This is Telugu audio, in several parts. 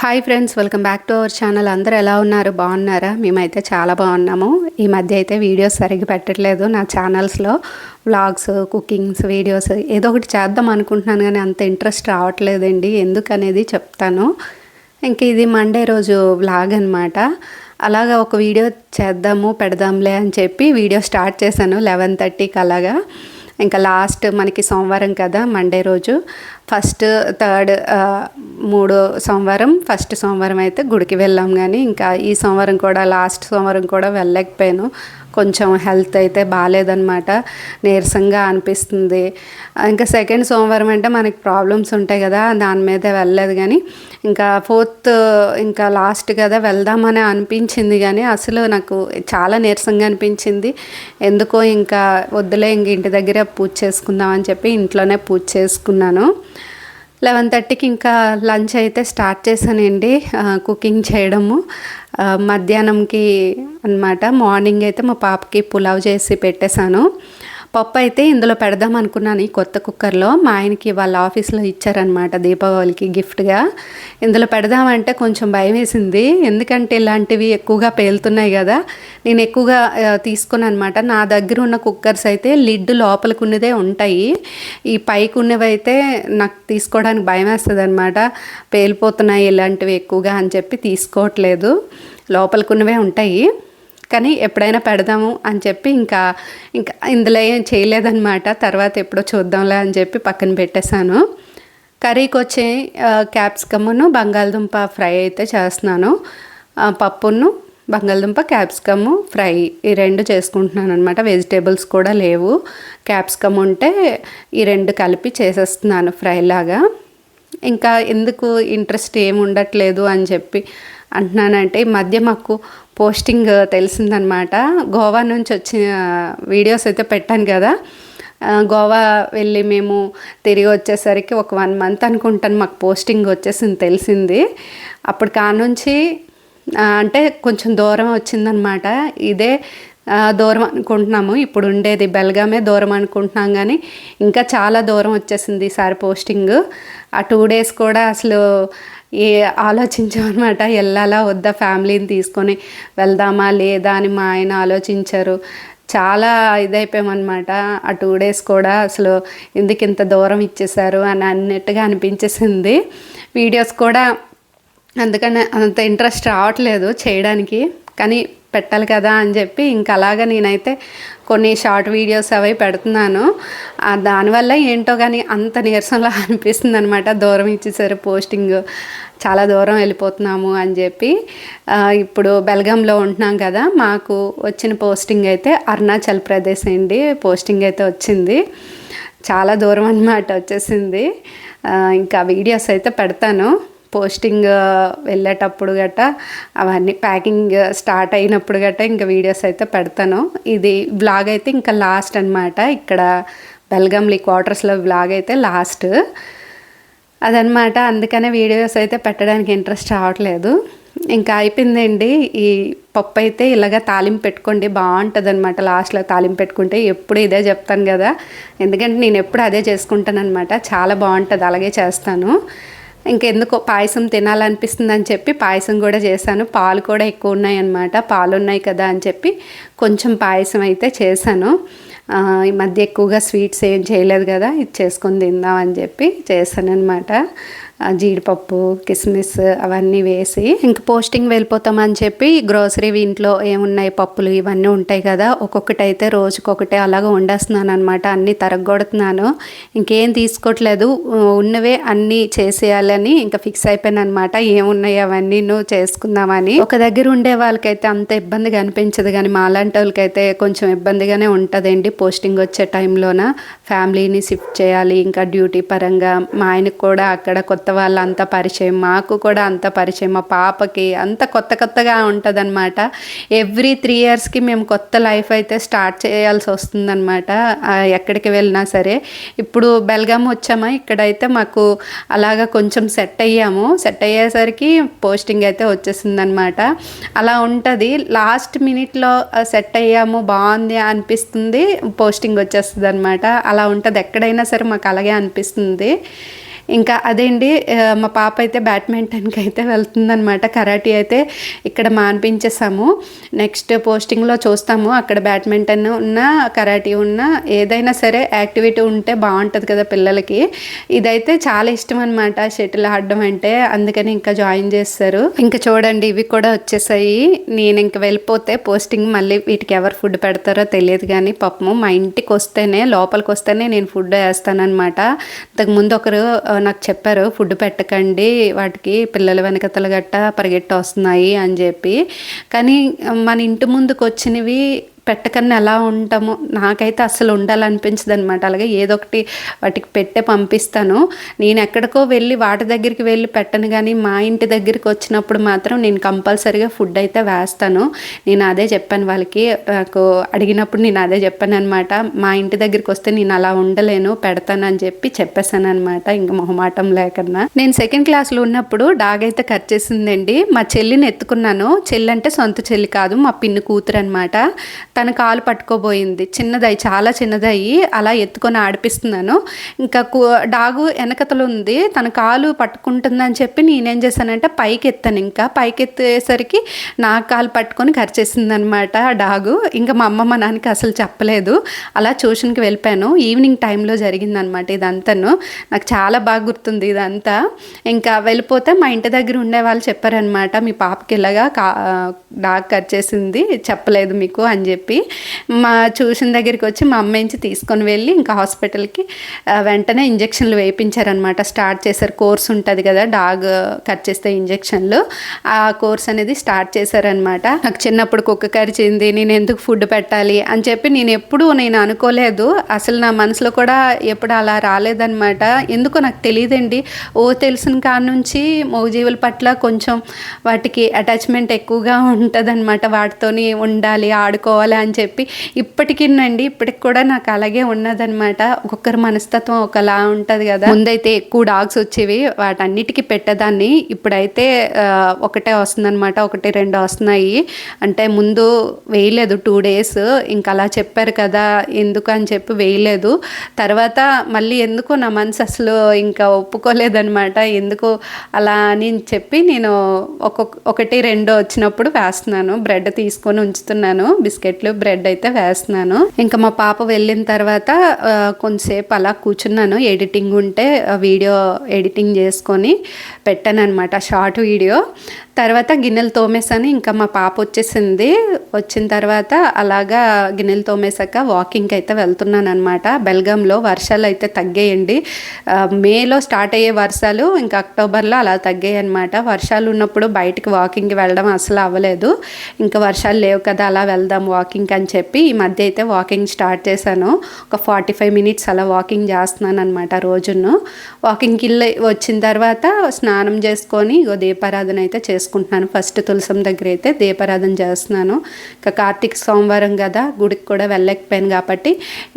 Hi friends, welcome back to our channel. అందరూ ఎలా ఉన్నారు? బాగున్నారా? మేమైతే చాలా బాగున్నాము. ఈ మధ్య అయితే వీడియోస్ సరిగ్గా పెట్టట్లేదు. నా ఛానల్స్లో వ్లాగ్స్, కుకింగ్స్ వీడియోస్ ఏదో ఒకటి చేద్దాం అనుకుంటున్నాను, కానీ అంత ఇంట్రెస్ట్ రావట్లేదండి. ఎందుకనేది చెప్తాను. ఇంక ఇది మండే రోజు వ్లాగ్ అనమాట. అలాగా ఒక వీడియో చేద్దాము, పెడదాంలే అని చెప్పి వీడియో స్టార్ట్ చేశాను 11:30కి అలాగా. ఇంకా లాస్ట్ మనకి సోమవారం కదా, మండే రోజు ఫస్ట్ థర్డ్ 3 సోమవారం. ఫస్ట్ సోమవారం అయితే గుడికి వెళ్ళాం, కానీ ఇంకా ఈ సోమవారం కూడా లాస్ట్ సోమవారం కూడా వెళ్ళలేకపోయాను. కొంచెం హెల్త్ అయితే బాగాలేదనమాట, నీరసంగా అనిపిస్తుంది. ఇంకా సెకండ్ సోమవారం అంటే మనకి ప్రాబ్లమ్స్ ఉంటాయి కదా, దాని మీద వెళ్ళలేదు. కానీ ఇంకా ఫోర్త్ ఇంకా లాస్ట్ కదా వెళ్దామని అనిపించింది, కానీ అసలు నాకు చాలా నీరసంగా అనిపించింది. ఎందుకో ఇంకా వద్దులే, ఇంక ఇంటి దగ్గర పూజ చేసుకుందామని చెప్పి ఇంట్లోనే పూజ చేసుకున్నాను. 11:30కి ఇంకా లంచ్ అయితే స్టార్ట్ చేశానండి, కుకింగ్ చేయడము. మధ్యాహ్నంకి అన్నమాట. మార్నింగ్ అయితే మా పాపకి పులావ్ చేసి పెట్టేశాను. పప్పు అయితే ఇందులో పెడదాం అనుకున్నాను, ఈ కొత్త కుక్కర్లో. మా ఆయనకి వాళ్ళ ఆఫీస్లో ఇచ్చారనమాట దీపావళికి గిఫ్ట్గా. ఇందులో పెడదామంటే కొంచెం భయం వేసింది, ఎందుకంటే ఇలాంటివి ఎక్కువగా పేలుతున్నాయి కదా. నేను ఎక్కువగా తీసుకున్నాను అనమాట. నా దగ్గర ఉన్న కుక్కర్స్ అయితే లిడ్ లోపలికి ఉన్నదే ఉంటాయి, ఈ పైకి ఉన్నవి అయితే నాకు తీసుకోవడానికి భయం వేస్తుంది అనమాట. పేలిపోతున్నాయి ఇలాంటివి ఎక్కువగా అని చెప్పి తీసుకోవట్లేదు, లోపలికి ఉన్నవే ఉంటాయి. కానీ ఎప్పుడైనా పెడదాము అని చెప్పి ఇంకా ఇందులో ఏం చేయలేదన్నమాట. తర్వాత ఎప్పుడో చూద్దాంలే అని చెప్పి పక్కన పెట్టేశాను. కర్రీకి వచ్చే క్యాప్సికమ్ను బంగాళదుంప ఫ్రై అయితే చేస్తున్నాను. పప్పును బంగాళదుంప క్యాప్సికమ్ ఫ్రై ఈ 2 చేసుకుంటున్నాను అనమాట. వెజిటేబుల్స్ కూడా లేవు, క్యాప్సికమ్ ఉంటే ఈ 2 కలిపి చేసేస్తున్నాను ఫ్రై లాగా. ఇంకా ఎందుకు ఇంట్రెస్ట్ ఏమి ఉండట్లేదు అని చెప్పి అంటున్నానంటే, ఈ మధ్య మాకు పోస్టింగ్ తెలిసిందనమాట. గోవా నుంచి వచ్చిన వీడియోస్ అయితే పెట్టాను కదా. గోవా వెళ్ళి మేము తిరిగి వచ్చేసరికి ఒక 1 మంత్ అనుకుంటాను మాకు పోస్టింగ్ వచ్చేసింది, తెలిసింది. అప్పుడు కానుంచి అంటే కొంచెం దూరం వచ్చిందనమాట. ఇదే దూరం అనుకుంటున్నాము, ఇప్పుడు ఉండేది బెల్గామే దూరం అనుకుంటున్నాం, కానీ ఇంకా చాలా దూరం వచ్చేసింది ఈసారి పోస్టింగ్. ఆ 2 days కూడా అసలు ఆలోచించామన్నమాట, వెళ్ళాలా వద్దా, ఫ్యామిలీని తీసుకొని వెళ్దామా లేదా అని మా ఆయన ఆలోచించారు. చాలా ఇదైపోయామన్నమాట. ఆ 2 days కూడా అసలు ఎందుకు ఇంత దూరం ఇచ్చేసారు అని అన్నట్టుగా అనిపించేసింది. వీడియోస్ కూడా అందుకని అంత ఇంట్రెస్ట్ రావట్లేదు చేయడానికి, కానీ పెట్టాలి కదా అని చెప్పి ఇంకా అలాగా నేనైతే కొన్ని షార్ట్ వీడియోస్ అవి పెడుతున్నాను. దానివల్ల ఏంటో కానీ అంత నీరసంలా అనిపిస్తుంది అనమాట. దూరం ఇచ్చేసారు పోస్టింగ్, చాలా దూరం వెళ్ళిపోతున్నాము అని చెప్పి. ఇప్పుడు బెల్గాంలో ఉంటున్నాం కదా, మాకు వచ్చిన పోస్టింగ్ అయితే అరుణాచల్ ప్రదేశ్ అండి పోస్టింగ్ అయితే వచ్చింది. చాలా దూరం అన్నమాట వచ్చేసింది. ఇంకా వీడియోస్ అయితే పెడతాను పోస్టింగ్ వెళ్ళేటప్పుడు గట్ట, అవన్నీ ప్యాకింగ్ స్టార్ట్ అయినప్పుడు గట్ట ఇంకా వీడియోస్ అయితే పెడతాను. ఇది వ్లాగ్ అయితే ఇంకా లాస్ట్ అనమాట. ఇక్కడ బెల్గాంలీ క్వార్టర్స్లో వ్లాగ్ అయితే లాస్ట్ అదనమాట. అందుకనే వీడియోస్ అయితే పెట్టడానికి ఇంట్రెస్ట్ రావట్లేదు. ఇంకా అయిపోయిందండి. ఈ పప్పు అయితే ఇలాగ తాలింపు పెట్టుకోండి, బాగుంటుంది అనమాట. లాస్ట్లో తాలింపు పెట్టుకుంటే ఎప్పుడు ఇదే చెప్తాను కదా, ఎందుకంటే నేను ఎప్పుడు అదే చేసుకుంటాను అనమాట. చాలా బాగుంటుంది, అలాగే చేస్తాను. ఇంకెందుకో పాయసం తినాలనిపిస్తుంది అని చెప్పి పాయసం కూడా చేశాను. పాలు కూడా ఎక్కువ ఉన్నాయి అన్నమాట, పాలు ఉన్నాయి కదా అని చెప్పి కొంచెం పాయసం అయితే చేశాను. ఈ మధ్య ఎక్కువగా స్వీట్స్ ఏం చేయలేదు కదా, ఇది చేసుకొని తిందాం అని చెప్పి చేశాను అనమాట. జీడిపప్పు, కిస్మిస్ అవన్నీ వేసి ఇంక పోస్టింగ్ వెళ్ళిపోతామని చెప్పి గ్రోసరీ ఇంట్లో ఏమున్నాయి పప్పులు ఇవన్నీ ఉంటాయి కదా, ఒక్కొక్కటి అయితే రోజుకొకటే అలాగ వండేస్తున్నాను అనమాట. అన్నీ తరగొడుతున్నాను, ఇంకేం తీసుకోవట్లేదు, ఉన్నవే అన్నీ చేసేయాలని ఇంకా ఫిక్స్ అయిపోయాను అనమాట. ఏమున్నాయి అవన్నీ నువ్వు చేసుకుందామని. ఒక దగ్గర ఉండే వాళ్ళకైతే అంత ఇబ్బందిగా అనిపించదు, కానీ మాలాంటి వాళ్ళకైతే కొంచెం ఇబ్బందిగానే ఉంటుందండి. పోస్టింగ్ వచ్చే టైంలోన ఫ్యామిలీని షిఫ్ట్ చేయాలి, ఇంకా డ్యూటీ పరంగా. మా ఆయనకు కూడా అక్కడ కొత్త వాళ్ళంతా పరిచయం, మాకు కూడా అంత పరిచయం, మా పాపకి అంత కొత్తగా ఉంటుంది అనమాట. ఎవ్రీ 3 yearsకి మేము కొత్త లైఫ్ అయితే స్టార్ట్ చేయాల్సి వస్తుందన్నమాట, ఎక్కడికి వెళ్ళినా సరే. ఇప్పుడు బెల్గాం వచ్చామా, ఇక్కడైతే మాకు అలాగా కొంచెం సెట్ అయ్యేసరికి పోస్టింగ్ అయితే వచ్చేసిందనమాట. అలా ఉంటుంది, లాస్ట్ మినిట్లో సెట్ అయ్యాము బాగుంది అనిపిస్తుంది, పోస్టింగ్ వచ్చేస్తుంది అనమాట. అలా ఉంటుంది ఎక్కడైనా సరే, మాకు అలాగే అనిపిస్తుంది. ఇంకా అదేండి మా పాప అయితే బ్యాడ్మింటన్కి అయితే వెళ్తుందనమాట. కరాటీ అయితే ఇక్కడ మాన్పించేసాము. నెక్స్ట్ పోస్టింగ్లో చూస్తాము, అక్కడ బ్యాడ్మింటన్ ఉన్న కరాటీ ఉన్న ఏదైనా సరే యాక్టివిటీ ఉంటే బాగుంటుంది కదా పిల్లలకి. ఇదైతే చాలా ఇష్టం అనమాట షటిల్ ఆడడం అంటే, అందుకని ఇంకా జాయిన్ చేస్తారు. ఇంకా చూడండి ఇవి కూడా వచ్చేసాయి. నేను ఇంక వెళ్ళిపోతే పోస్టింగ్ మళ్ళీ వీటికి ఎవరు ఫుడ్ పెడతారో తెలియదు, కానీ పాపము మా ఇంటికి వస్తేనే లోపలికి వస్తేనే నేను ఫుడ్ వేస్తానమాట. ఇంతకుముందు ఒకరు నాకు చెప్పారు ఫుడ్ పెట్టకండి వాటికి, పిల్లల వెనకతలు గట్ట పరిగెట్ట వస్తున్నాయి అని చెప్పి. కానీ మన ఇంటి ముందుకు వచ్చినవి పెట్టకన్నా ఎలా ఉంటాము, నాకైతే అస్సలు ఉండాలనిపించదు అనమాట. అలాగే ఏదో ఒకటి వాటికి పెట్టే పంపిస్తాను. నేను ఎక్కడికో వెళ్ళి వాటి దగ్గరికి వెళ్ళి పెట్టను, కానీ మా ఇంటి దగ్గరికి వచ్చినప్పుడు మాత్రం నేను కంపల్సరీగా ఫుడ్ అయితే వేస్తాను. నేను అదే చెప్పాను వాళ్ళకి, నాకు అడిగినప్పుడు నేను అదే చెప్పాను అనమాట. మా ఇంటి దగ్గరికి వస్తే నేను అలా ఉండలేను, పెడతానని చెప్పి చెప్పేశాను అనమాట, ఇంక మొహమాటం లేకన్నా. నేను సెకండ్ క్లాస్లో ఉన్నప్పుడు డాగ్ అయితే కట్ చేసిందండి. మా చెల్లిని ఎత్తుకున్నాను. చెల్లి అంటే సొంత చెల్లి కాదు, మా పిన్ని కూతురు అనమాట. తన కాలు పట్టుకోబోయింది, చిన్నదయ్యి, చాలా చిన్నదయ్యి, అలా ఎత్తుకొని ఆడిపిస్తున్నాను. ఇంకా డాగు వెనకతలు ఉంది, తన కాలు పట్టుకుంటుందని చెప్పి నేనేం చేశానంటే పైకి ఎత్తాను. ఇంకా పైకి ఎత్తేసరికి నా కాలు పట్టుకొని కరిచేసింది అనమాట డాగు. ఇంకా మా అమ్మ మా నాన్నకి అసలు చెప్పలేదు. అలా ట్యూషన్కి వెళ్ళిపోయాను. ఈవినింగ్ టైంలో జరిగిందనమాట ఇదంతాను. నాకు చాలా బాగా గుర్తుంది ఇదంతా. ఇంకా వెళ్ళిపోతే మా ఇంటి దగ్గర ఉండే వాళ్ళు చెప్పారనమాట, మీ పాపకి ఇలాగా డాగ్ కరిచేసింది, చెప్పలేదు మీకు అని చెప్పి. మా ట్యూషన్ దగ్గరికి వచ్చి మా అమ్మాయించి తీసుకొని వెళ్ళి ఇంకా హాస్పిటల్కి వెంటనే ఇంజక్షన్లు వేయించారనమాట. స్టార్ట్ చేశారు, కోర్స్ ఉంటుంది కదా డాగ్ కట్ చేస్తే ఇంజక్షన్లు, ఆ కోర్స్ అనేది స్టార్ట్ చేశారనమాట. నాకు చిన్నప్పుడు కుక్క కరిచింది, నేను ఎందుకు ఫుడ్ పెట్టాలి అని చెప్పి నేను అనుకోలేదు. అసలు నా మనసులో కూడా ఎప్పుడు అలా రాలేదనమాట. ఎందుకో నాకు తెలియదండి. తెలిసిన కాడ నుంచి మూగజీవుల పట్ల కొంచెం వాటికి అటాచ్మెంట్ ఎక్కువగా ఉంటుంది అనమాట. వాటితోని ఉండాలి, ఆడుకోవాలి అని చెప్పి ఇప్పటికి కూడా నాకు అలాగే ఉన్నదనమాట. ఒక్కొక్కరి మనస్తత్వం ఒకలా ఉంటుంది కదా. ముందైతే ఎక్కువ డాగ్స్ వచ్చేవి, వాటన్నిటికీ పెట్టేదాన్ని. ఇప్పుడైతే ఒకటే వస్తుందనమాట, 1-2 వస్తున్నాయి. అంటే ముందు వేయలేదు 2 days, ఇంకా అలా చెప్పారు కదా ఎందుకు అని చెప్పి వేయలేదు. తర్వాత మళ్ళీ ఎందుకో నా మనసు అసలు ఇంకా ఒప్పుకోలేదనమాట. ఎందుకు అలా అని చెప్పి నేను 1-2 వచ్చినప్పుడు వేస్తున్నాను. బ్రెడ్ తీసుకొని ఉంచుతున్నాను, బిస్కెట్లు బ్రెడ్ అయితే వేస్తున్నాను. ఇంకా మా పాప వెళ్ళిన తర్వాత కొంతసేపు అలా కూర్చున్నాను. ఎడిటింగ్ ఉంటే వీడియో ఎడిటింగ్ చేసుకొని పెట్టాను అనమాట, షార్ట్ వీడియో. తర్వాత గిన్నెలు తోమేసాను. ఇంకా మా పాప వచ్చేసింది. వచ్చిన తర్వాత అలాగా గిన్నెలు తోమేసాక వాకింగ్కి అయితే వెళ్తున్నాను అనమాట. బెల్గాంలో వర్షాలు అయితే తగ్గాయండి. మేలో స్టార్ట్ అయ్యే వర్షాలు ఇంకా అక్టోబర్లో అలా తగ్గాయి అనమాట. వర్షాలు ఉన్నప్పుడు బయటికి వాకింగ్కి వెళ్ళడం అసలు అవ్వలేదు. ఇంకా వర్షాలు లేవు కదా, అలా వెళ్దాం వాకింగ్ అని చెప్పి ఈ మధ్య అయితే వాకింగ్ స్టార్ట్ చేశాను. ఒక 45 minutes అలా వాకింగ్ చేస్తున్నాను అనమాట రోజును. వాకింగ్కి వచ్చిన తర్వాత స్నానం చేసుకొని దీపారాధన అయితే చేసుకుంటున్నాను. ఫస్ట్ తులసం దగ్గర అయితే దీపారాధన చేస్తున్నాను. ఇంకా కార్తీక సోమవారం కదా, గుడికి కూడా వెళ్ళలేకపోయాను కాబట్టి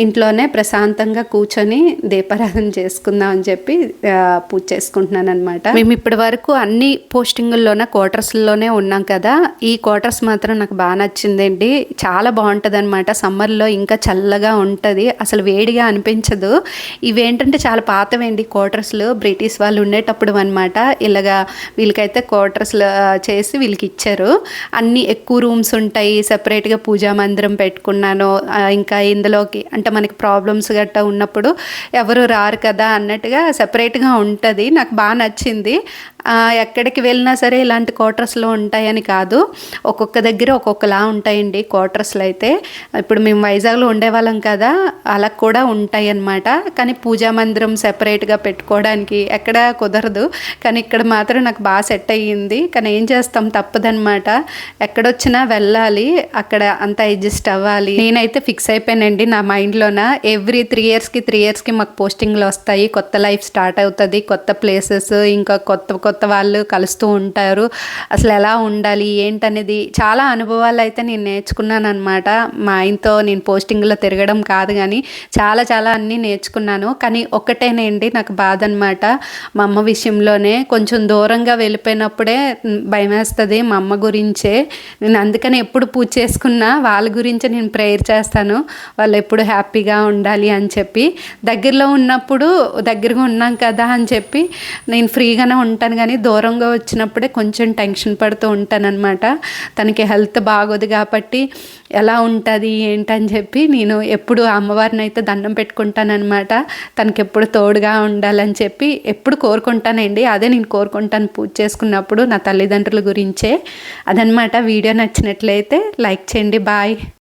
ఇంట్లోనే ప్రశాంతంగా కూర్చొని దీపారాధన చేసుకుందాం అని చెప్పి పూజ చేసుకుంటున్నాను అనమాట. మేము ఇప్పటి వరకు అన్ని పోస్టింగుల్లోనే క్వార్టర్స్లోనే ఉన్నాం కదా. ఈ క్వార్టర్స్ మాత్రం నాకు బాగా నచ్చిందండి. చాలా బాగుంటుంది అనమాట. సమ్మర్లో ఇంకా చల్లగా ఉంటుంది, అసలు వేడిగా అనిపించదు. ఇవేంటంటే చాలా పాతవేండి క్వార్టర్స్లు, బ్రిటిష్ వాళ్ళు ఉండేటప్పుడు అనమాట. ఇలాగా వీళ్ళకైతే క్వార్టర్స్లో చేసి వీళ్ళకి ఇచ్చారు. అన్నీ ఎక్కువ రూమ్స్ ఉంటాయి, సెపరేట్గా పూజా మందిరం పెట్టుకున్నాను. ఇంకా ఇందులోకి అంటే మనకి ప్రాబ్లమ్స్ గట్టా ఉన్నప్పుడు ఎవరు రారు కదా అన్నట్టుగా సెపరేట్గా ఉంటుంది. నాకు బాగా నచ్చింది. ఎక్కడికి వెళ్ళినా సరే ఇలాంటి క్వార్టర్స్లో ఉంటాయని కాదు, ఒక్కొక్క దగ్గర ఒక్కొక్కలా ఉంటాయండి క్వార్టర్స్లో అయితే. ఇప్పుడు మేము వైజాగ్లో ఉండేవాళ్ళం కదా, అలా కూడా ఉంటాయి అన్నమాట. కానీ పూజా మందిరం సెపరేట్గా పెట్టుకోవడానికి ఎక్కడ కుదరదు. కానీ ఇక్కడ మాత్రం నాకు బాగా సెట్ అయ్యింది. కానీ ఏం చేస్తాం, తప్పదనమాట. ఎక్కడొచ్చినా వెళ్ళాలి, అక్కడ అంతా అడ్జస్ట్ అవ్వాలి. నేనైతే ఫిక్స్ అయిపోయానండి నా మైండ్లోన. ఎవ్రీ 3 yearsకి మాకు పోస్టింగ్లు వస్తాయి, కొత్త లైఫ్ స్టార్ట్ అవుతుంది, కొత్త ప్లేసెస్, ఇంకా కొత్త కొత్త వాళ్ళు కలుస్తూ ఉంటారు. అసలు ఎలా ఉండాలి ఏంటనేది చాలా అనుభవాలు అయితే నేను నేర్చుకున్నాను అనమాట. మా ఆయనతో నేను పోస్టింగ్లో తిరగడం కాదు కానీ చాలా చాలా అన్నీ నేర్చుకున్నాను. కానీ ఒక్కటేనండి నాకు బాధ అనమాట, మా అమ్మ విషయంలోనే. కొంచెం దూరంగా వెళ్ళిపోయినప్పుడే భయమేస్తుంది మా అమ్మ గురించే. నేను అందుకని ఎప్పుడు పూజ చేసుకున్నా వాళ్ళ గురించే నేను ప్రేయర్ చేస్తాను, వాళ్ళు ఎప్పుడు హ్యాపీగా ఉండాలి అని చెప్పి. దగ్గరగా ఉన్నాం కదా అని చెప్పి నేను ఫ్రీగానే ఉంటాను, కానీ దూరంగా వచ్చినప్పుడే కొంచెం టెన్షన్ పడుతూ ఉంటానన్నమాట. తనకి హెల్త్ బాగోదు కాబట్టి ఎలా ఉంటుంది ఏంటని చెప్పి నేను ఎప్పుడు అమ్మవారిని అయితే దండం పెట్టుకుంటానన్నమాట. తనకి ఎప్పుడు తోడుగా ఉండాలని చెప్పి ఎప్పుడు కోరుకుంటానండి. అదే నేను కోరుకుంటాను పూజ చేసుకున్నప్పుడు నా తల్లిదండ్రుల గురించే. అదనమాట. వీడియో నచ్చినట్లయితే లైక్ చేయండి. బాయ్.